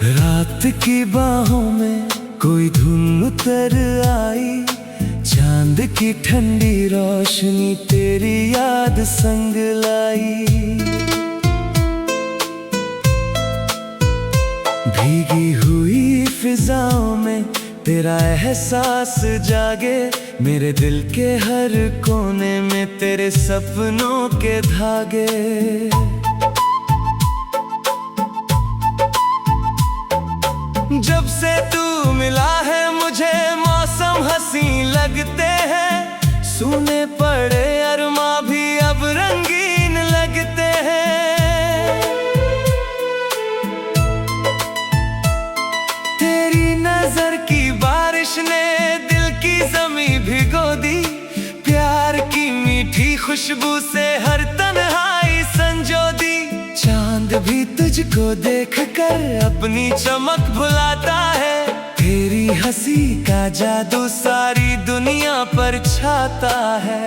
रात की बाहों में कोई धुन उतर आई, चांद की ठंडी रोशनी तेरी याद संग लाई। भीगी हुई फिजाओं में तेरा एहसास जागे, मेरे दिल के हर कोने में तेरे सपनों के धागे। जब से तू मिला है मुझे मौसम हंसी लगते हैं, सूने पड़े अरमा भी अब रंगीन लगते हैं। तेरी नजर की बारिश ने दिल की जमीं भिगो दी, प्यार की मीठी खुशबू से हर तन्हाई संजो दी। चांद भी तुझको देखकर अपनी चमक भुलाता है, तेरी हंसी का जादू सारी दुनिया पर छाता है।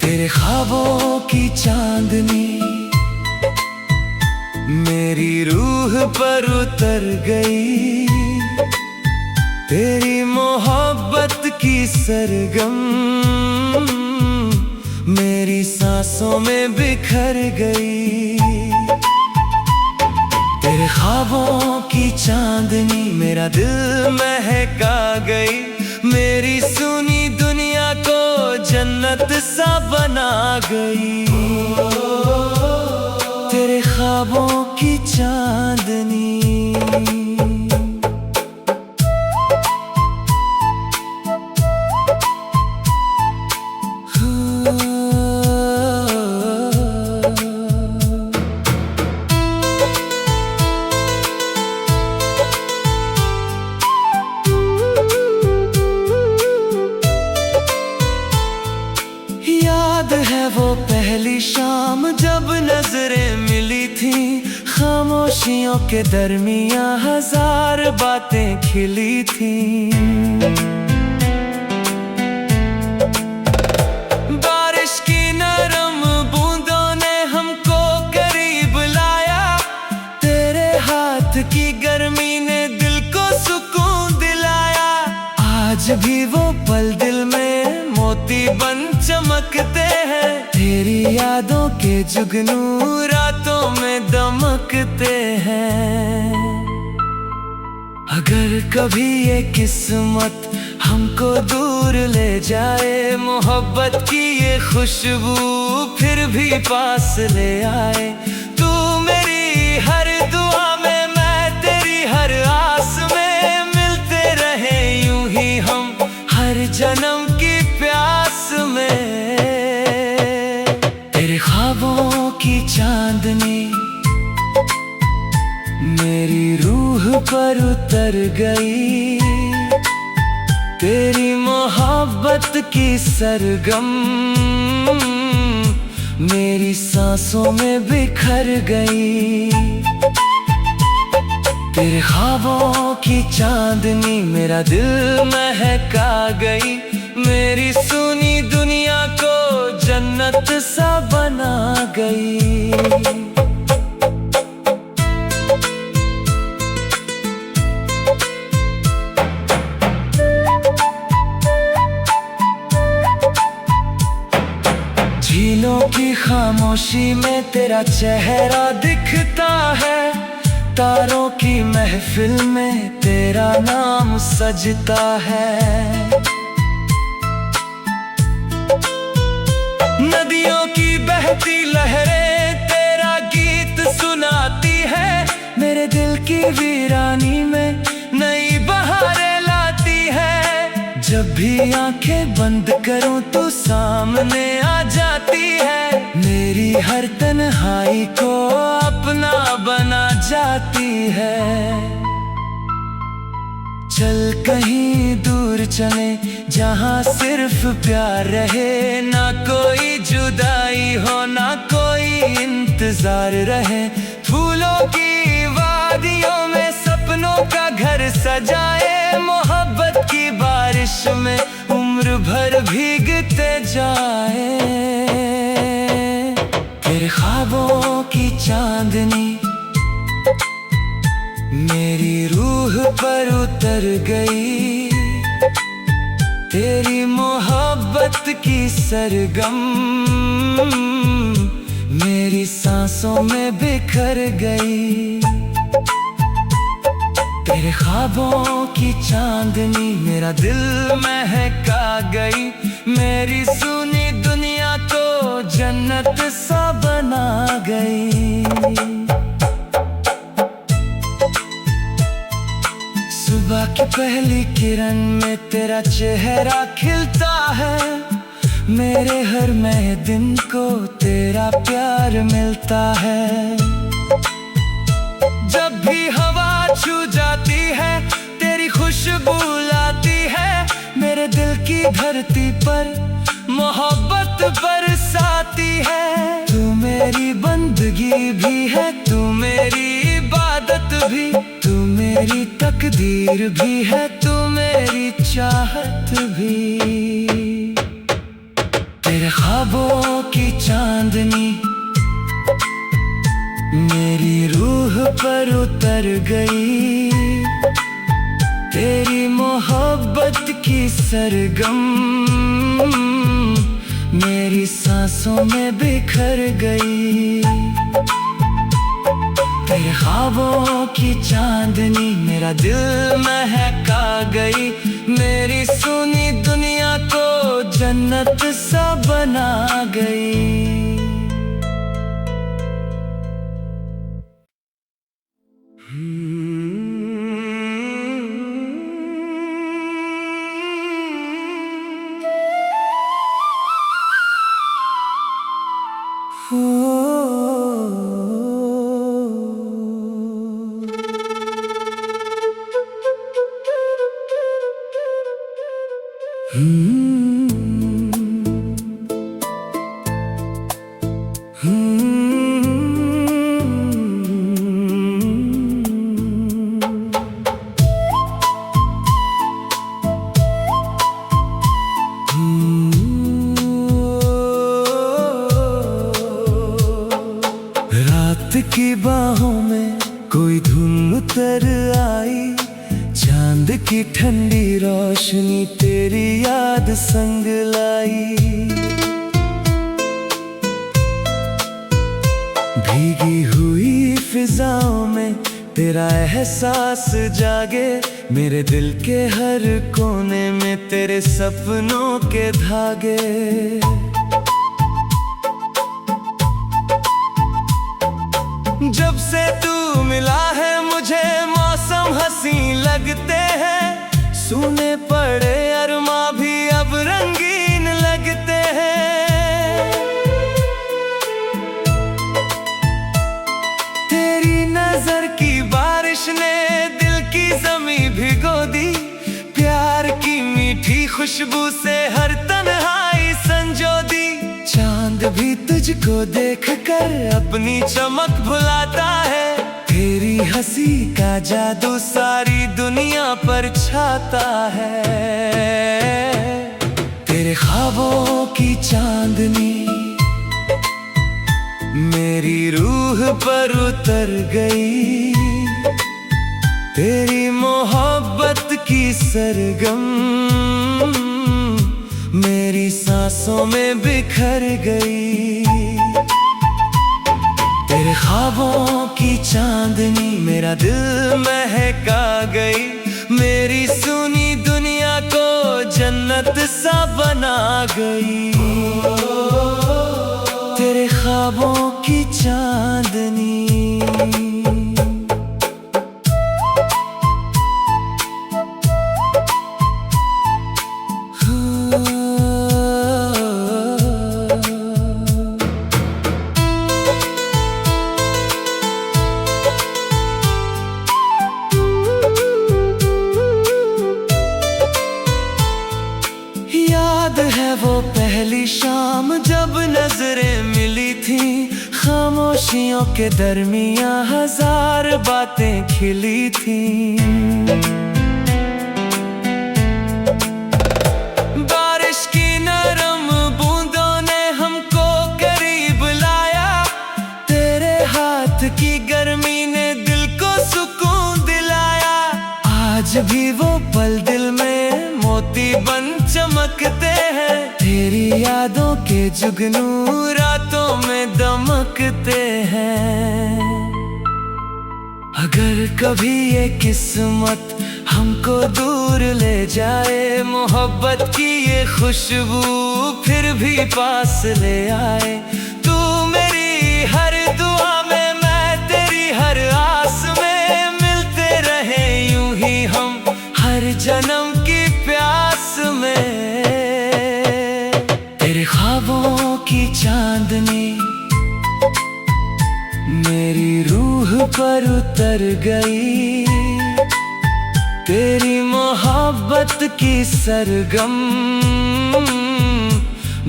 तेरे ख्वाबों की चांदनी मेरी रूह पर उतर गई, तेरी मोहब्बत की सरगम मेरी सांसों में बिखर गई। तेरे ख्वाबों की चांदनी मेरा दिल महका गई, मेरी सुनी दुनिया को जन्नत सा बना गई। तेरे ख्वाबों की चांदनी। याद है वो पहली शाम जब नजरें मिली थी, खामोशियों के दरमियां हजार बातें खिली थी। बारिश की नरम बूंदों ने हमको करीब लाया, तेरे हाथ की गर्मी ने दिल को सुकून दिलाया। आज भी वो पल दिल में मोती बन चमकते हैं, तेरी यादों के जुगनू रातों में दमकते हैं। अगर कभी ये किस्मत हमको दूर ले जाए, मोहब्बत की ये खुशबू फिर भी पास ले आए। तू मेरी हर दुआ में, मैं तेरी हर आस में, मिलते रहे यूं ही हम हर जन्म की प्यास में। तेरे ख्वाबों की चांदनी मेरी रूह पर उतर गई, तेरी मोहब्बत की सरगम मेरी सांसों में बिखर गई। तेरे ख्वाबों की चांदनी मेरा दिल महका गई, मेरी सुनी दुनिया को जन्नत सा बना गई। झीलों की खामोशी में तेरा चेहरा दिखता है, तारों की महफिल में तेरा नाम सजता है। नदियों की बहती लहरें तेरा गीत सुनाती है, मेरे दिल की वीरानी में नई जब भी आंखें बंद करूं तो सामने आ जाती है, मेरी हर तन्हाई को अपना बना जाती है। चल कहीं दूर चले जहां सिर्फ प्यार रहे, ना कोई जुदाई हो ना कोई इंतजार रहे। फूलों की वादियों में सपनों का घर सजाए, मोहब्बत की बारिश में उम्र भर भीगते जाए। तेरे ख्वाबों की चांदनी मेरी रूह पर उतर गई, तेरी मोहब्बत की सरगम मेरी सांसों में बिखर गई। तेरे ख्वाबों की चांदनी मेरा दिल महका गई, मेरी सुनी दुनिया को जन्नत सा बना गई। सुबह की पहली किरण में तेरा चेहरा खिलता है, मेरे हर नए दिन को तेरा प्यार मिलता है। जब भी हवा छू जाती है तेरी खुशबू लाती है, मेरे दिल की धरती पर मोहब्बत बरसाती है। तू मेरी बंदगी भी है, तू मेरी इबादत भी, तू मेरी तकदीर भी है, तू मेरी चाहत भी। तेरे ख्वाबों की चांदनी मेरी रूह पर उतर गई, तेरी मोहब्बत की सरगम मेरी सांसों में बिखर गई। तेरे ख्वाबों की चांदनी मेरा दिल महका गई, मेरी सुनी दुनिया को जन्नत सा बना गई। रात की बाहों में कोई धुन उतर आई, चांद की ठंडी रोशनी तेरी याद संग लाई। भीगी हुई फिजाओं में तेरा एहसास जागे, मेरे दिल के हर कोने में तेरे सपनों के धागे। जब से तू मिला है मुझे मौसम हंसी लगते हैं, सूने पड़े अरमा भी अब रंगीन लगते हैं। तेरी नजर की बारिश ने दिल की ज़मीं भिगो दी, प्यार की मीठी खुशबू से हर तन्हाई संजो दी। चांद भी तुझको देखकर अपनी चमक भुलाता है, तेरी हंसी का जादू सारी दुनिया पर छाता है। तेरे ख्वाबों की चांदनी मेरी रूह पर उतर गई, तेरी मोहब्बत की सरगम मेरी सांसों में बिखर गई। तेरे ख्वाबों की चांदनी मेरा दिल महका गई, मेरी सुनी दुनिया को जन्नत सा बना गई। तेरे ख्वाबों की चांदनी। पहली शाम जब नजरें मिली थी, खामोशियों के दरमियां हजार बातें खिली थी। बारिश की नरम बूंदों ने हमको करीब लाया, तेरे हाथ की गर्मी ने दिल को सुकून दिलाया। आज भी वो पल दिल में मोती बन चमकते हैं, तेरी यादों के जुगनू रातों में दमकते हैं। अगर कभी ये किस्मत हमको दूर ले जाए, मोहब्बत की ये खुशबू फिर भी पास ले आए। तू मेरी हर दुआ में, मैं तेरी हर आस में, मिलते रहे यूं ही हम हर जन्म की प्यास में। तेरे ख्वाबों की चांदनी मेरी रूह पर उतर गई, तेरी मोहब्बत की सरगम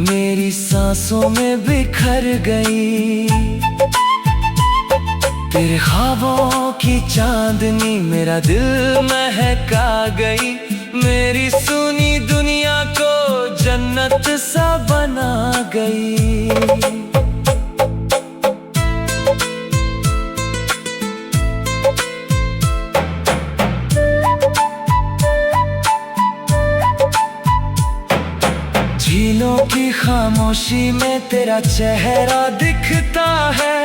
मेरी सांसों में बिखर गई। तेरे ख्वाबों की चांदनी मेरा दिल महका गई, मेरी सुनी दुनिया को जन्नत सा बना गई। झीलों की खामोशी में तेरा चेहरा दिखता है,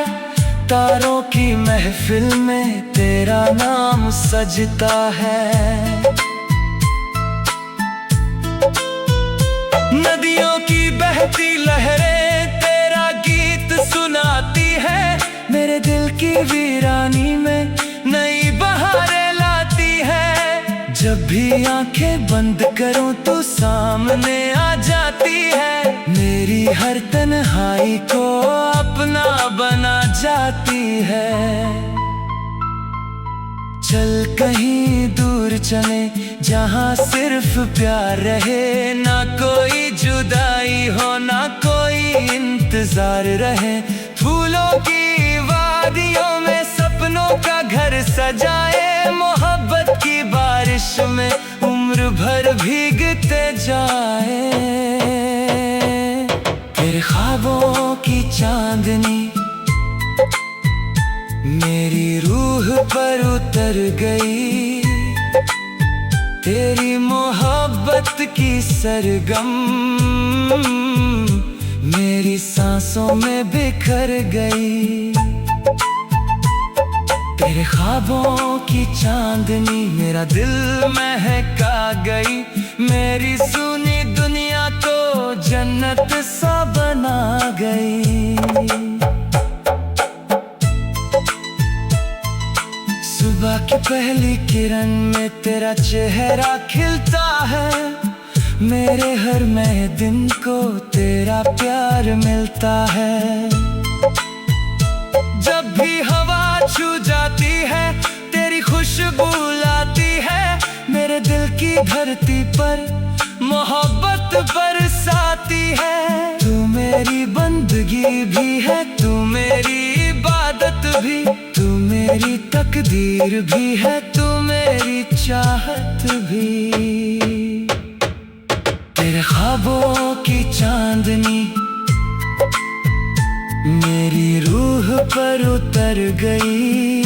तारों की महफिल में तेरा नाम सजता है। नदियों की बहती लहरें तेरा गीत सुनाती है, मेरे दिल की वीरानी में नई बहारें लाती है। जब भी आंखें बंद करूं तो सामने आ जाती है, मेरी हर तन्हाई को अपना बना जाती है। चल कहीं दूर चले जहां सिर्फ प्यार रहे, ना कोई जुदाई हो ना कोई इंतजार रहे। फूलों की वादियों में सपनों का घर सजाए, मोहब्बत की बारिश में उम्र भर भीगते जाए। तेरे ख्वाबों की चांदनी मेरी रूह पर उतर गई, तेरी मोहब्बत की सरगम मेरी सांसों में बिखर गई। तेरे ख्वाबों की चांदनी मेरा दिल महका गई, मेरी सुनी दुनिया को जन्नत सा बना गई। सुबह की पहली किरण में तेरा चेहरा खिलता है, मेरे हर नए दिन को तेरा प्यार मिलता है। जब भी हवा छू जाती है तेरी खुशबू लाती है, मेरे दिल की धरती पर मोहब्बत बरसाती है। तू मेरी बंदगी भी है, तू मेरी इबादत भी, तू मेरी तकदीर भी है, तू मेरी चाहत भी। तेरे ख्वाबों की चांदनी मेरी रूह पर उतर गई,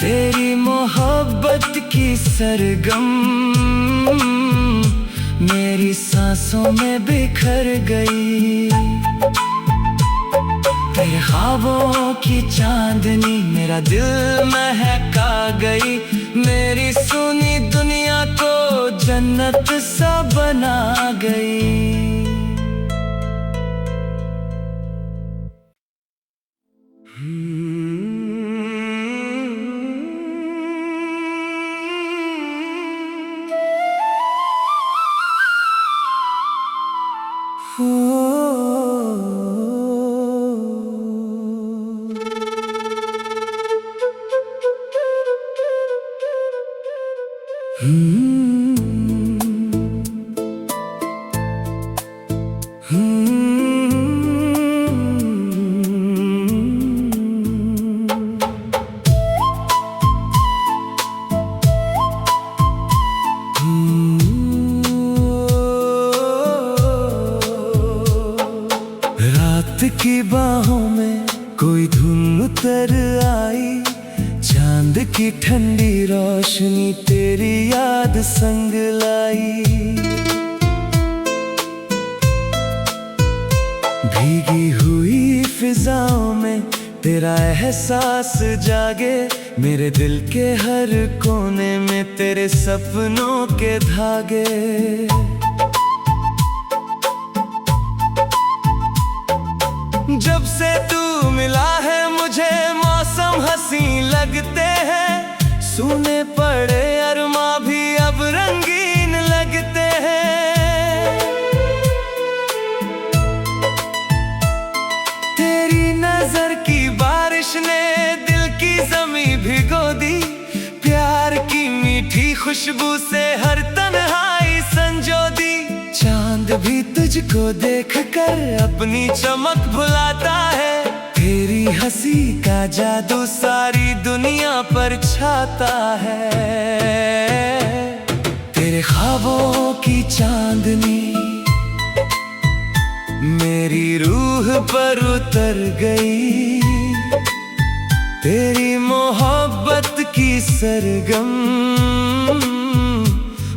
तेरी मोहब्बत की सरगम मेरी सांसों में बिखर गई। तेरे ख्वाबों की चांदनी मेरा दिल महका गई, मेरी सुनी दुनिया को जन्नत सा बना गई। रोशनी तेरी याद संग लाई। भीगी हुई फिजाओं में तेरा एहसास जागे, मेरे दिल के हर कोने में तेरे सपनों के धागे। जब से तू मिला है मुझे मौसम हंसी लगते हैं, सूने पड़े अरमा भी अब रंगीन लगते हैं। तेरी नजर की बारिश ने दिल की जमीं भिगो दी, प्यार की मीठी खुशबू से हर तन्हाई संजो दी। चांद भी तुझको देखकर अपनी चमक भुलाता है, तेरी हंसी का जादू सारी दुनिया पर छाता है। तेरे ख्वाबों की चांदनी मेरी रूह पर उतर गई, तेरी मोहब्बत की सरगम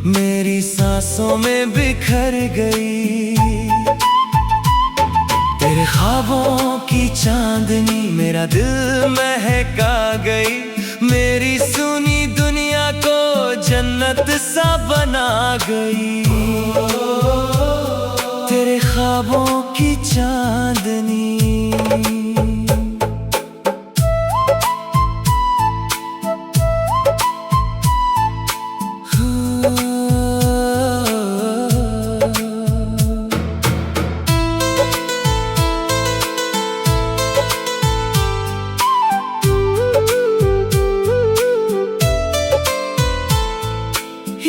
मेरी सांसों में बिखर गई। तेरे ख्वाबों की चांदनी मेरा दिल महका गई, मेरी सुनी दुनिया को जन्नत सा बना गई। तेरे ख्वाबों की चांदनी।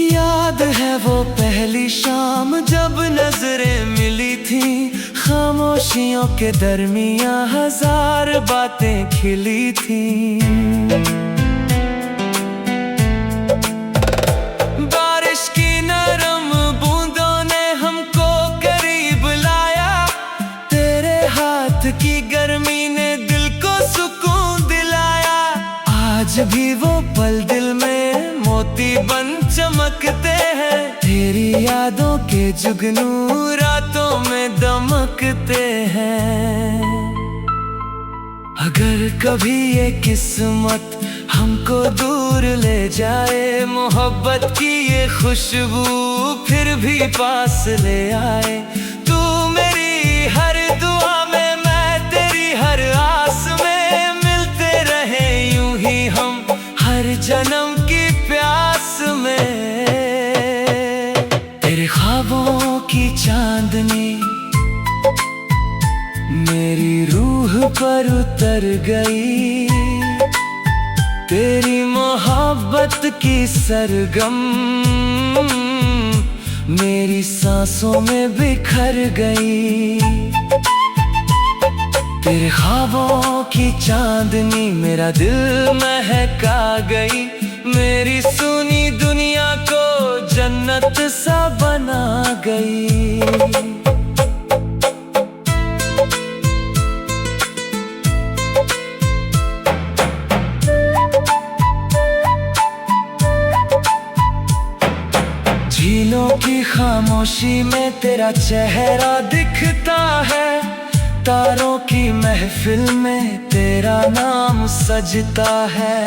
याद है वो पहली शाम जब नजरें मिली थी, खामोशियों के दरमियां हजार बातें खिली थी। बारिश की नरम बूंदों ने हमको करीब लाया, तेरे हाथ की गर्मी ने दिल को सुकून दिलाया। आज भी वो पल दिल में मोती बन चमकते हैं, तेरी यादों के जुगनू रातों में दमकते हैं। अगर कभी ये किस्मत हमको दूर ले जाए, मोहब्बत की ये खुशबू फिर भी पास ले आए। तू मेरी हर दुआ में, मैं तेरी हर आस में, मिलते रहे यूं ही हम हर जन्म की प्यास में। तेरे ख्वाबों की चांदनी मेरी रूह पर उतर गई, तेरी मोहब्बत की सरगम मेरी सांसों में बिखर गई। तेरे ख्वाबों की चांदनी मेरा दिल महका गई, मेरी सुनी दुनिया को जन्नत सा बना गई। झीलों की खामोशी में तेरा चेहरा दिखता है, तारों की महफिल में तेरा नाम सजता है।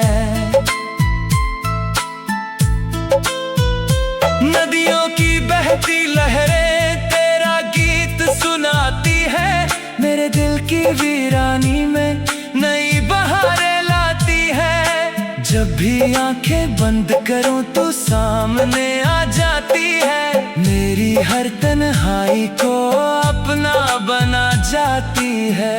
नदियों की बहती लहरें तेरा गीत सुनाती है, मेरे दिल की वीरानी में नई बहारें लाती है। जब भी आंखें बंद करूं तो सामने आ जाती है, मेरी हर तन्हाई को अपना बना जाती है।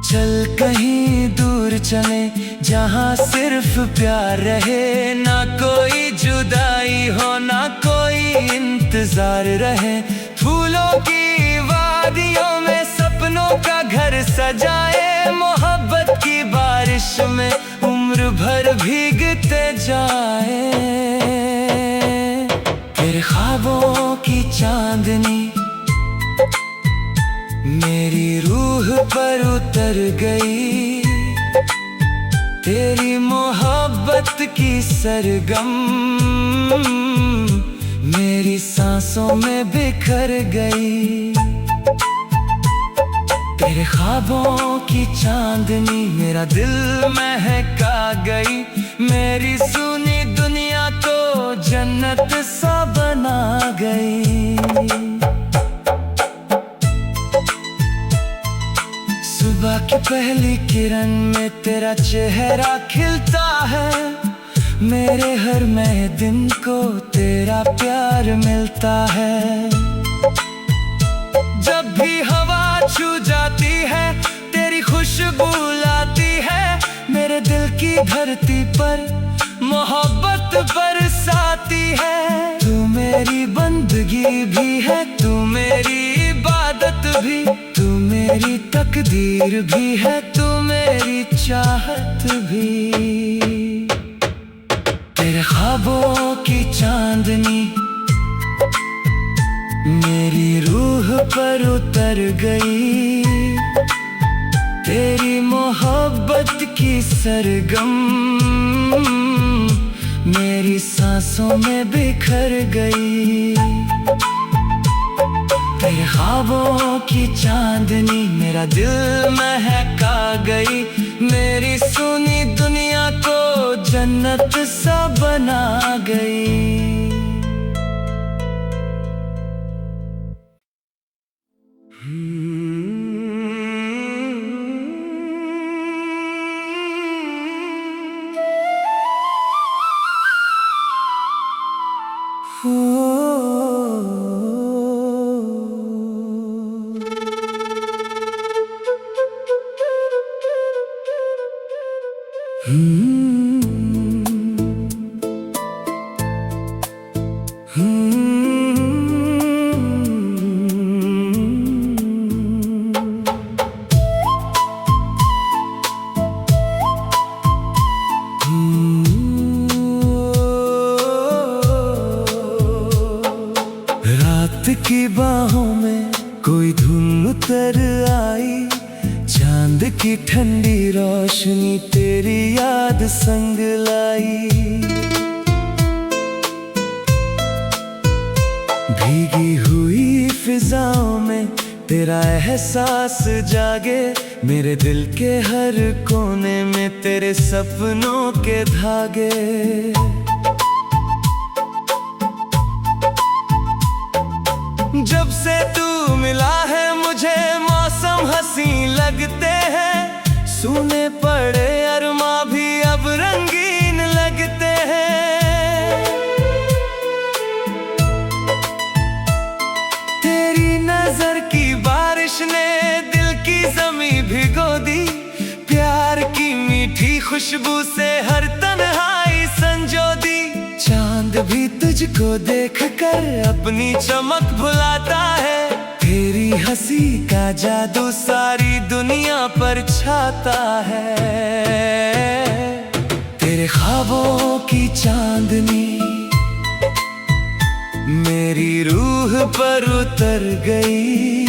चल कहीं दूर चले जहां सिर्फ प्यार रहे, ना कोई जुदाई हो ना कोई इंतजार रहे। फूलों की वादियों में सपनों का घर सजाए, मोहब्बत की बारिश में उम्र भर भीगते जाए। तेरे ख्वाबों की चांदनी मेरी रूह पर उतर गई, तेरी मोहब्बत की सरगम मेरी सांसों में बिखर गई। तेरे ख्वाबों की चांदनी मेरा दिल महका गई। मेरी सुनी दुनिया को जन्नत सा बना गई। सुबह की पहली किरण में तेरा चेहरा खिलता है। मेरे हर नए दिन को तेरा प्यार मिलता है। जब भी हवा छू जाती है तेरी खुशबू लाती है। मेरे दिल की धरती पर मोहब्बत बरसाती है। तू मेरी बंदगी भी है, तू मेरी इबादत भी, तू मेरी तकदीर भी है, तू मेरी चाहत भी। तेरे ख्वाबों की चांदनी मेरी रूह पर उतर गई। तेरी मोहब्बत की सरगम मेरी सांसों में बिखर गई। तेरे ख्वाबों की चांदनी मेरा दिल महका गई। मेरी सुनी दुनिया को जन्नत सा बना गई। रात की बाहों में कोई धुन उतर आई। चांद की ठंडी रोशनी तेरी याद संग लाई। भीगी हुई फिजाओं में तेरा एहसास जागे। मेरे दिल के हर कोने में तेरे सपनों के धागे। जब से तू मिला है मुझे मौसम हंसी लगते हैं। सूने पड़े अरमा भी अब रंगीन लगते हैं। तेरी नजर की बारिश ने दिल की जमीं भिगो दी। प्यार की मीठी खुशबू से हर तन्हाई संजो दी। चांद भी तुझको देखकर अपनी चमक भुलाता है। तेरी हंसी का जादू सारी दुनिया पर छाता है। तेरे ख्वाबों की चांदनी मेरी रूह पर उतर गई।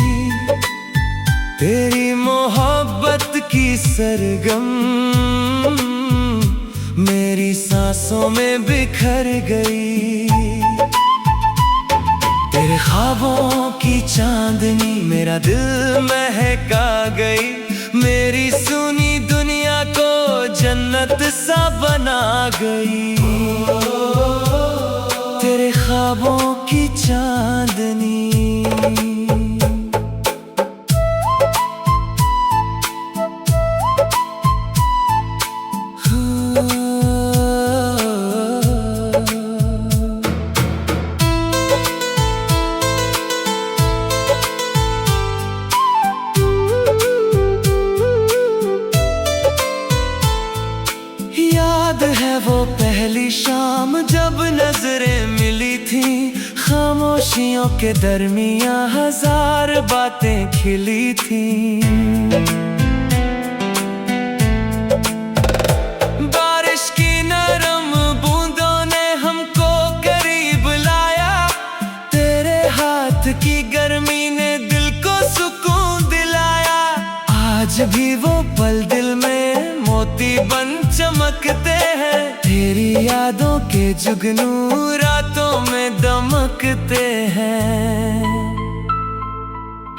तेरी मोहब्बत की सरगम मेरी सांसों में बिखर गई। तेरे ख्वाबों की चांदनी मेरा दिल महका गई। मेरी सुनी दुनिया को जन्नत सा बना गई। तेरे ख्वाबों की चांदनी। याद है वो पहली शाम जब नजरें मिली थी। खामोशियों के दरमियां हजार बातें खिली थी। बारिश की नरम बूंदों ने हमको करीब लाया। तेरे हाथ की गर्मी ने दिल को सुकून दिलाया। आज भी वो पल दिल में मोती बन चमकते हैं, तेरी यादों के जुगनू रातों में दमकते हैं।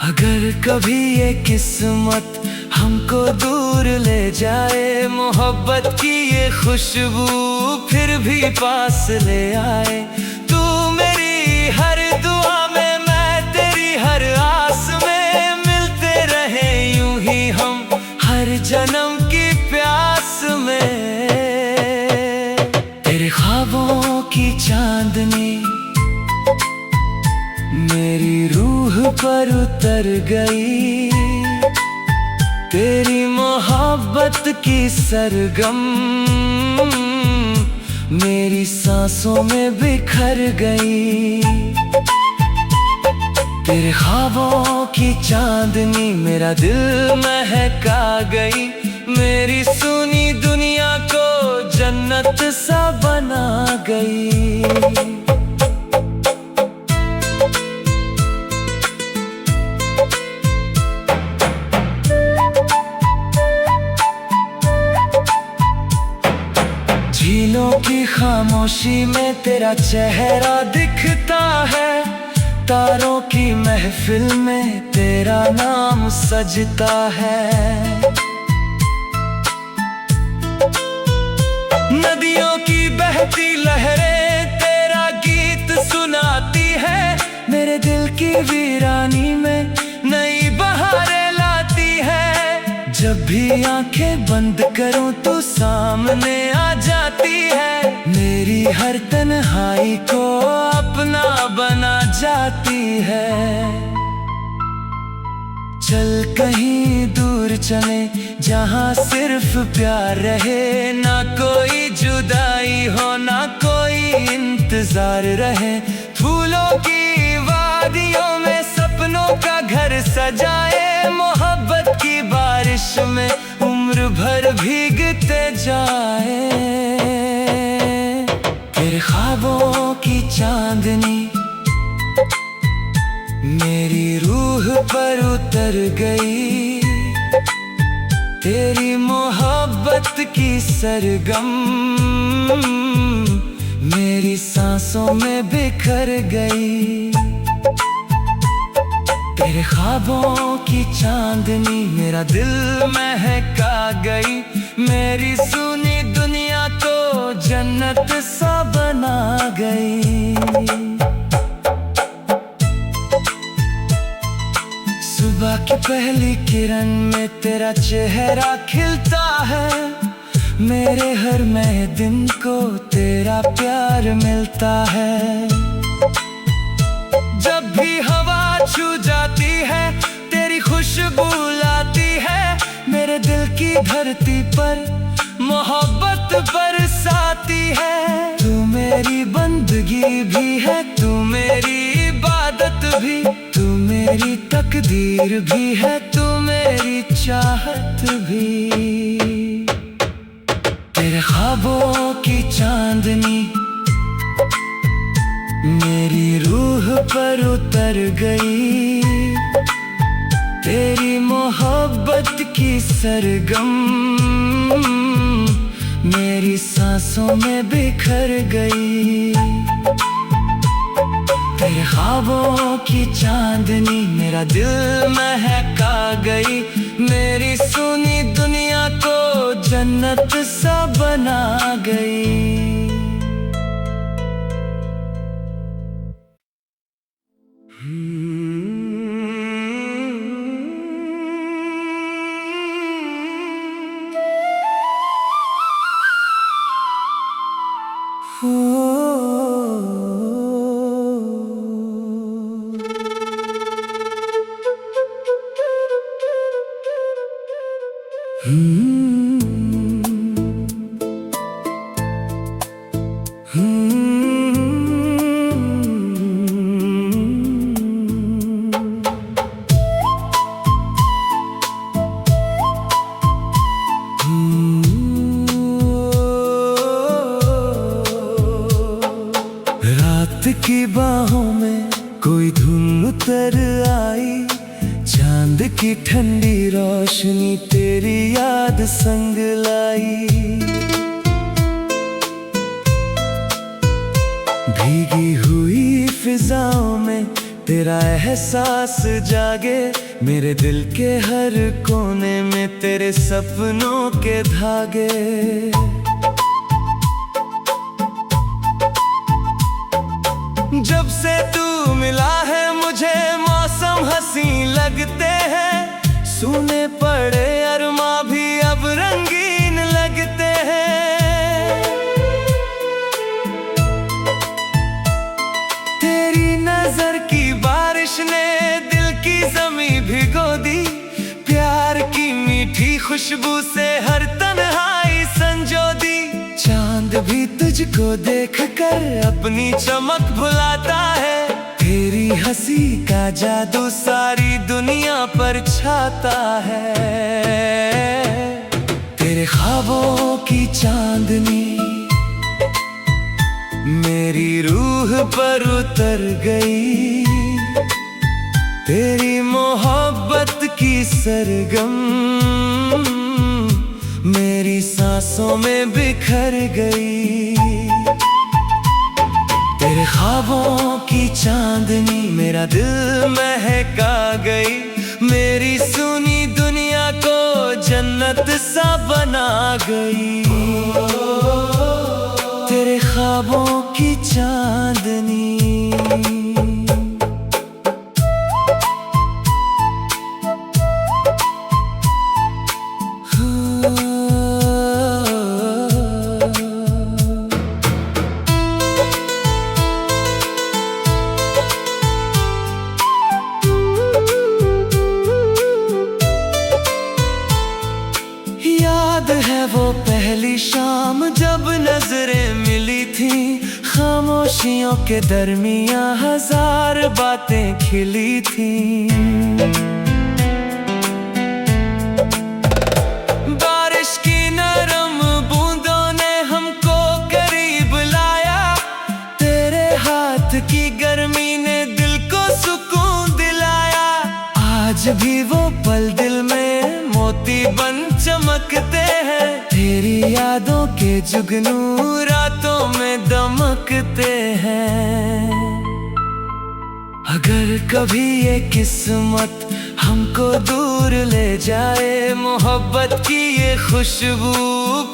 अगर कभी ये किस्मत हमको दूर ले जाए, मोहब्बत की ये खुशबू फिर भी पास ले आए। तू मेरी हर दुआ में, मैं तेरी हर आस में, मिलते रहे यूं ही हम हर जन्म की प्यास में। तेरे ख्वाबों की चांदनी मेरी रूह पर उतर गई, तेरी मोहब्बत की सरगम मेरी सांसों में बिखर गई। तेरे ख्वाबों की चांदनी मेरा दिल महका गई, मेरी सुनी दुनिया को जन्नत सा बना गई। झीलों की खामोशी में तेरा चेहरा दिखता है, तारों की महफिल में तेरा नाम सजता है। नदियों की बहती लहरें तेरा गीत सुनाती है, मेरे दिल की वीरानी में नई बहारें लाती है। जब भी आंखें बंद करूं तो सामने आ जाती है, मेरी हर तन्हाई को अपना बना जाती है। चल कहीं दूर चले जहां सिर्फ प्यार रहे, ना कोई जुदाई हो ना कोई इंतजार रहे। फूलों की वादियों में सपनों का घर सजाए, मोहब्बत की बारिश में उम्र भर भीगते जाए। तेरे ख्वाबों की चांदनी मेरी रूह पर उतर गई, तेरी मोहब्बत की सरगम मेरी सांसों में बिखर गई। तेरे ख्वाबों की चांदनी मेरा दिल महका गई, मेरी सुनी दुनिया को जन्नत सा बना गई। सुबह की पहली किरण में तेरा चेहरा खिलता है, मेरे हर नए दिन को तेरा प्यार मिलता है। जब भी हवा छू जाती है तेरी खुशबू लाती है, मेरे दिल की धरती पर मोहब्बत बरसाती है। तू मेरी बंदगी भी है, तू मेरी इबादत भी, तू मेरी तकदीर भी है, तू मेरी चाहत भी। तेरे ख्वाबों की चांदनी मेरी रूह पर उतर गई, तेरी मोहब्बत की सरगम मेरी सांसों में बिखर गई। तेरे ख्वाबों की चांदनी मेरा दिल महका गई, मेरी सुनी दुनिया को जन्नत सा बना गई। रात की बाहों में कोई धुन उतर आई, चांद की ठंडी रोशनी तेरी याद संग लाई। भीगी हुई फिजाओं में तेरा एहसास जागे, मेरे दिल के हर कोने में तेरे सपनों के धागे। जब से तू मिला है मुझे मौसम हंसी लगते हैं, सूने पड़े अरमा भी अब रंगीन लगते हैं। तेरी नजर की बारिश ने दिल की जमीं भिगो दी, प्यार की मीठी खुशबू से हर तन्हाई संजो दी। चांद भी तुझको देखकर अपनी चमक भुलाता है, तेरी हंसी का जादू सारी दुनिया पर छाता है। तेरे ख्वाबों की चांदनी मेरी रूह पर उतर गई, तेरी मोहब्बत की सरगम मेरी सांसों में बिखर गई। तेरे ख्वाबों की चांदनी मेरा दिल महका गई, मेरी सुनी दुनिया को जन्नत सा बना गई। तेरे ख्वाबों की चांदनी। याद है वो पहली शाम जब नजरें मिली थी, खामोशियों के दरमियां हजार बातें खिली थी। बारिश की नरम बूंदों ने हमको करीब लाया, तेरे हाथ की गर्मी ने दिल को सुकून दिलाया। आज भी वो पल दिल में मोती बन चमकते हैं, तेरी यादों के जुगनू रातों में दमकते हैं। अगर कभी ये किस्मत हमको दूर ले जाए, मोहब्बत की ये खुशबू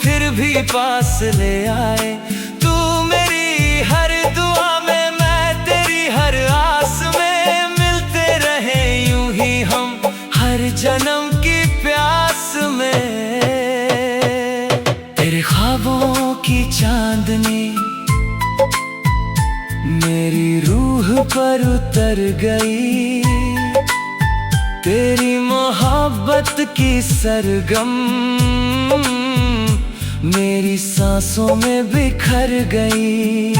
फिर भी पास ले आए। तू मेरी हर दुआ में, मैं तेरी हर आस में, मिलते रहे यूं ही हम हर जन्म की प्यास में। तेरे ख्वाबों की चांदनी मेरी रूह पर उतर गई, तेरी मोहब्बत की सरगम मेरी सांसों में बिखर गई।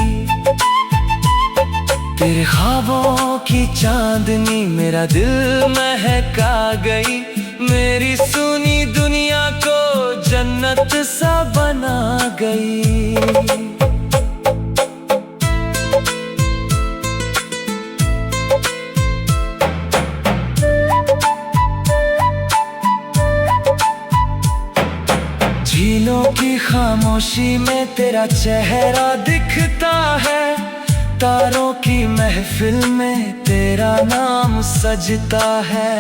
तेरे ख्वाबों की चांदनी मेरा दिल महका गई, मेरी सुनी दुनिया को जन्नत सा बना गई। झीलों की खामोशी में तेरा चेहरा दिखता है, तारों की महफिल में तेरा नाम सजता है।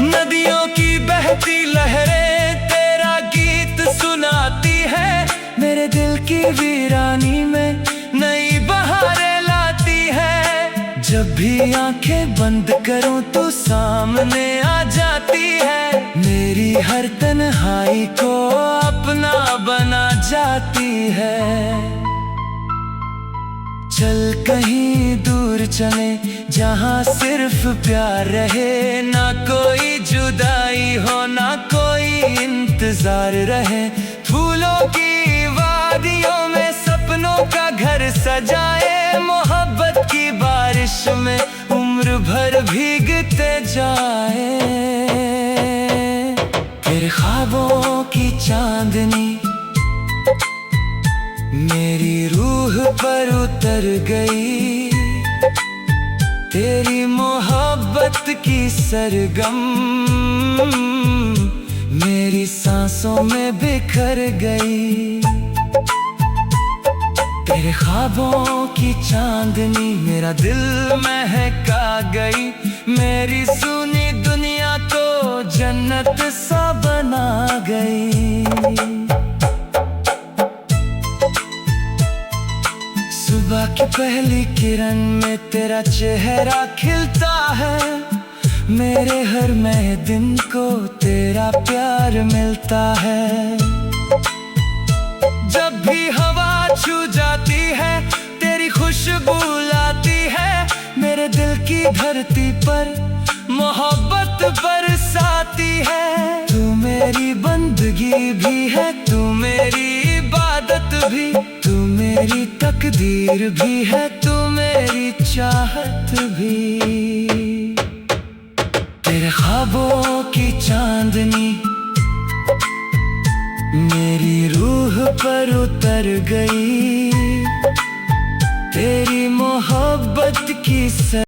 नदियों की बहती लहरें तेरा गीत सुनाती है, मेरे दिल की वीरानी में नई बहारें लाती है। जब भी आंखें बंद करूं तो सामने आ जाती है, मेरी हर तन्हाई को अपना बना जाती है। चल कहीं दूर चले जहां सिर्फ प्यार रहे, ना कोई जुदाई हो ना कोई इंतजार रहे। फूलों की वादियों में सपनों का घर सजाए, मोहब्बत की बारिश में उम्र भर भीगते जाए। तेरे ख्वाबों की चांदनी मेरी रूह पर उतर गई, तेरी मोहब्बत की सरगम मेरी सांसों में बिखर गई। तेरे ख्वाबों की चांदनी मेरा दिल महका गई, मेरी सुनी दुनिया को जन्नत सा बना गई। सुबह की पहली किरण में तेरा चेहरा खिलता है, मेरे हर नए दिन को तेरा प्यार मिलता है। जब भी हवा छू जाती है तेरी खुशबू लाती है, मेरे दिल की धरती पर मोहब्बत बरसाती है। तू मेरी बंदगी भी है, तू मेरी इबादत भी, तू मेरी तकदीर भी है, तू मेरी चाहत भी। तेरे ख्वाबों की चांदनी मेरी रूह पर उतर गई, तेरी मोहब्बत की